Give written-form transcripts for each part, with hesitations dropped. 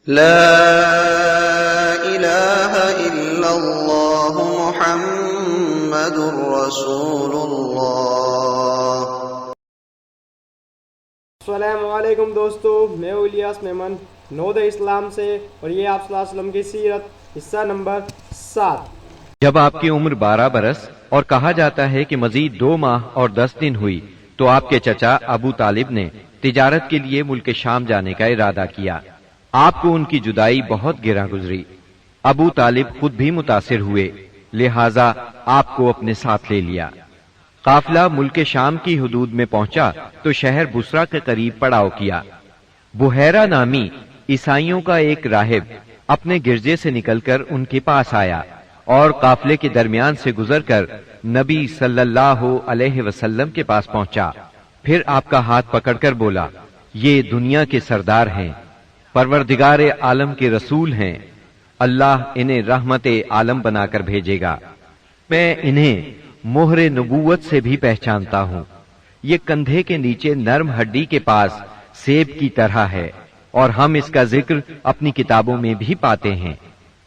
لا الہ الا اللہ محمد رسول اللہ۔ السلام علیکم دوستو، میں الیاس میمن نود اسلام سے، اور یہ آپ صلی اللہ علیہ وسلم کی سیرت حصہ نمبر 7۔ جب آپ کی عمر 12 برس اور کہا جاتا ہے کہ مزید 2 ماہ اور 10 دن ہوئی تو آپ کے چچا ابو طالب نے تجارت کے لیے ملک شام جانے کا ارادہ کیا۔ آپ کو ان کی جدائی بہت گراں گزری۔ ابو طالب خود بھی متاثر ہوئے، لہذا آپ کو اپنے ساتھ لے لیا۔ قافلہ ملک شام کی حدود میں پہنچا تو شہر بصرہ کے قریب پڑاؤ کیا۔ بحیرہ نامی عیسائیوں کا ایک راہب اپنے گرجے سے نکل کر ان کے پاس آیا اور قافلے کے درمیان سے گزر کر نبی صلی اللہ علیہ وسلم کے پاس پہنچا۔ پھر آپ کا ہاتھ پکڑ کر بولا، یہ دنیا کے سردار ہیں، پروردگار عالم کے رسول ہیں، اللہ انہیں رحمت عالم بنا کر بھیجے گا۔ میں انہیں مہر نبوت سے بھی پہچانتا ہوں۔ یہ کندھے کے نیچے نرم ہڈی کے پاس سیب کی طرح ہے، اور ہم اس کا ذکر اپنی کتابوں میں بھی پاتے ہیں۔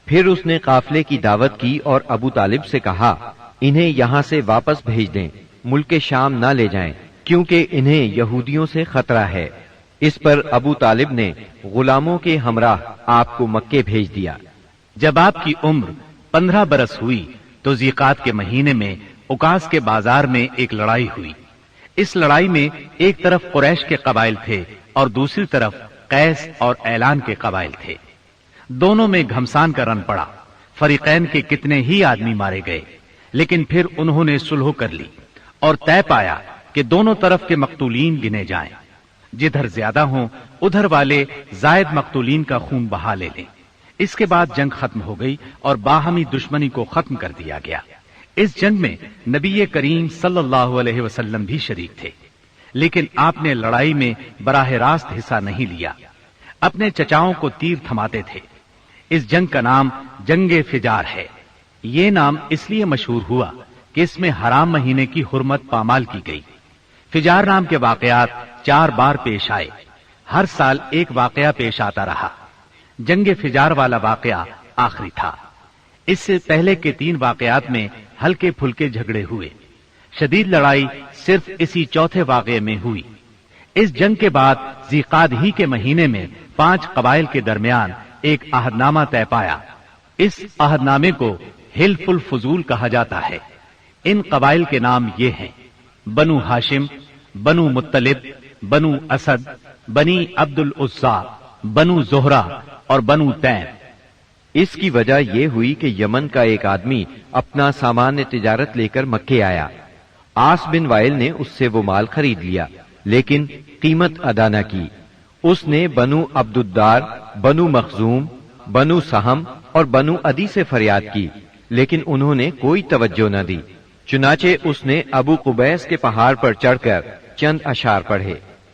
پھر اس نے قافلے کی دعوت کی اور ابو طالب سے کہا، انہیں یہاں سے واپس بھیج دیں، ملک شام نہ لے جائیں، کیونکہ انہیں یہودیوں سے خطرہ ہے۔ اس پر ابو طالب نے غلاموں کے ہمراہ آپ کو مکے بھیج دیا۔ جب آپ کی عمر 15 برس ہوئی تو ذیقات کے مہینے میں اوکاس کے بازار میں ایک لڑائی ہوئی۔ اس لڑائی میں ایک طرف قریش کے قبائل تھے اور دوسری طرف قیس اور اعلان کے قبائل تھے۔ دونوں میں گھمسان کا رن پڑا۔ فریقین کے کتنے ہی آدمی مارے گئے، لیکن پھر انہوں نے صلح کر لی اور طے پایا کہ دونوں طرف کے مقتولین گنے جائیں۔ جدھر زیادہ ہوں ادھر والے زائد مقتولین کا خون بہا لے لیں۔ اس کے بعد جنگ ختم ہو گئی اور باہمی دشمنی کو ختم کر دیا گیا۔ اس جنگ میں نبی کریم صلی اللہ علیہ وسلم بھی شریک تھے، لیکن آپ نے لڑائی میں براہ راست حصہ نہیں لیا، اپنے چچاؤں کو تیر تھماتے تھے۔ اس جنگ کا نام جنگ فجار ہے۔ یہ نام اس لیے مشہور ہوا کہ اس میں حرام مہینے کی حرمت پامال کی گئی۔ فجار نام کے واقعات 4 بار پیش آئے، ہر سال ایک واقعہ پیش آتا رہا۔ جنگ فجار والا واقعہ آخری تھا۔ اس سے پہلے کے 3 واقعات میں ہلکے پھلکے جھگڑے ہوئے۔ شدید لڑائی صرف اسی چوتھے واقعے میں ہوئی۔ اس جنگ کے بعد ذیقعد ہی کے مہینے میں 5 قبائل کے درمیان ایک عہد نامہ طے پایا۔ اس عہد نامے کو حلف الفضول کہا جاتا ہے۔ ان قبائل کے نام یہ ہیں: بنو ہاشم، بنو مطلب، بنو اسد، بنی عبد العزا، بنو زہرہ اور بنو تیم۔ اس کی وجہ یہ ہوئی کہ یمن کا ایک آدمی اپنا سامان تجارت لے کر مکے آیا۔ عاص بن وائل نے اس سے وہ مال خرید لیا، لیکن قیمت ادا نہ کی۔ اس نے بنو عبد الدار، بنو مخزوم، بنو سہم اور بنو عدی سے فریاد کی، لیکن انہوں نے کوئی توجہ نہ دی۔ چنانچہ اس نے ابو قبیس کے پہاڑ پر چڑھ کر چند اشعار پڑھے،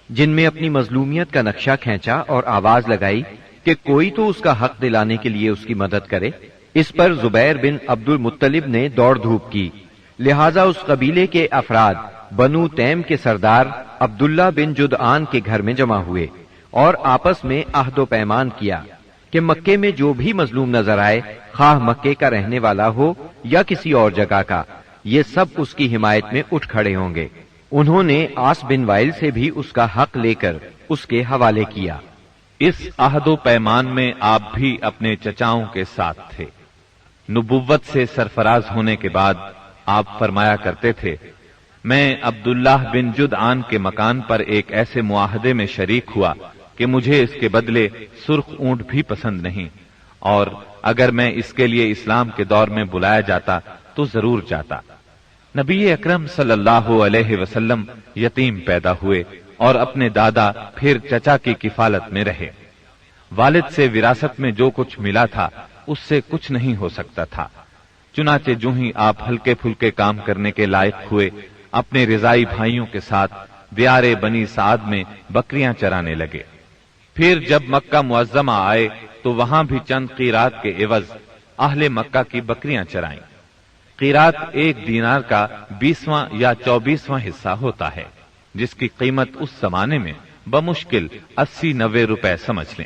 جن میں اپنی مظلومیت کا نقشہ کھینچا اور آواز لگائی کہ کوئی تو اس کا حق دلانے کے لیے اس کی مدد کرے۔ اس پر زبیر بن عبد المطلب نے دوڑ دھوپ کی، لہذا اس قبیلے کے افراد بنو تیم کے سردار عبداللہ بن جدعان کے گھر میں جمع ہوئے اور آپس میں عہد و پیمان کیا کہ مکے میں جو بھی مظلوم نظر آئے، خواہ مکے کا رہنے والا ہو یا کسی اور جگہ کا، یہ سب اس کی حمایت میں اٹھ کھڑے ہوں گے۔ انہوں نے عاص بن وائل سے بھی اس کا حق لے کر اس کے حوالے کیا۔ اس عہد و پیمان میں آپ بھی اپنے چچاؤں کے ساتھ تھے۔ نبوت سے سرفراز ہونے کے بعد آپ فرمایا کرتے تھے، میں عبداللہ بن جدعان کے مکان پر ایک ایسے معاہدے میں شریک ہوا کہ مجھے اس کے بدلے سرخ اونٹ بھی پسند نہیں، اور اگر میں اس کے لیے اسلام کے دور میں بلایا جاتا تو ضرور جاتا۔ نبی اکرم صلی اللہ علیہ وسلم یتیم پیدا ہوئے اور اپنے دادا پھر چچا کی کفالت میں رہے۔ والد سے وراثت میں جو کچھ ملا تھا اس سے کچھ نہیں ہو سکتا تھا۔ چنانچہ جو ہی آپ ہلکے پھلکے کام کرنے کے لائق ہوئے، اپنے رضائی بھائیوں کے ساتھ دیار بنی سعد میں بکریاں چرانے لگے۔ پھر جب مکہ معظمہ آئے تو وہاں بھی چند قیرات کے عوض اہل مکہ کی بکریاں چرائیں۔ قیرات 1 دینار کا 20واں یا 24واں حصہ ہوتا ہے، جس کی قیمت اس زمانے میں بمشکل 80-90 روپے سمجھ لیں۔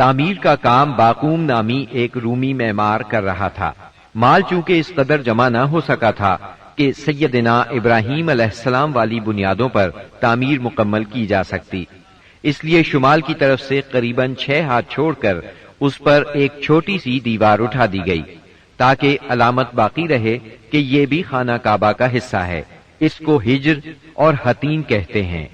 تعمیر کا کام باقوم نامی ایک رومی معمار کر رہا تھا۔ مال چونکہ اس قدر جمع نہ ہو سکا تھا کہ سیدنا ابراہیم علیہ السلام والی بنیادوں پر تعمیر مکمل کی جا سکتی، اس لیے شمال کی طرف سے قریباً 6 ہاتھ چھوڑ کر اس پر ایک چھوٹی سی دیوار اٹھا دی گئی تاکہ علامت باقی رہے کہ یہ بھی خانہ کعبہ کا حصہ ہے۔ اس کو ہجر اور حتین کہتے ہیں۔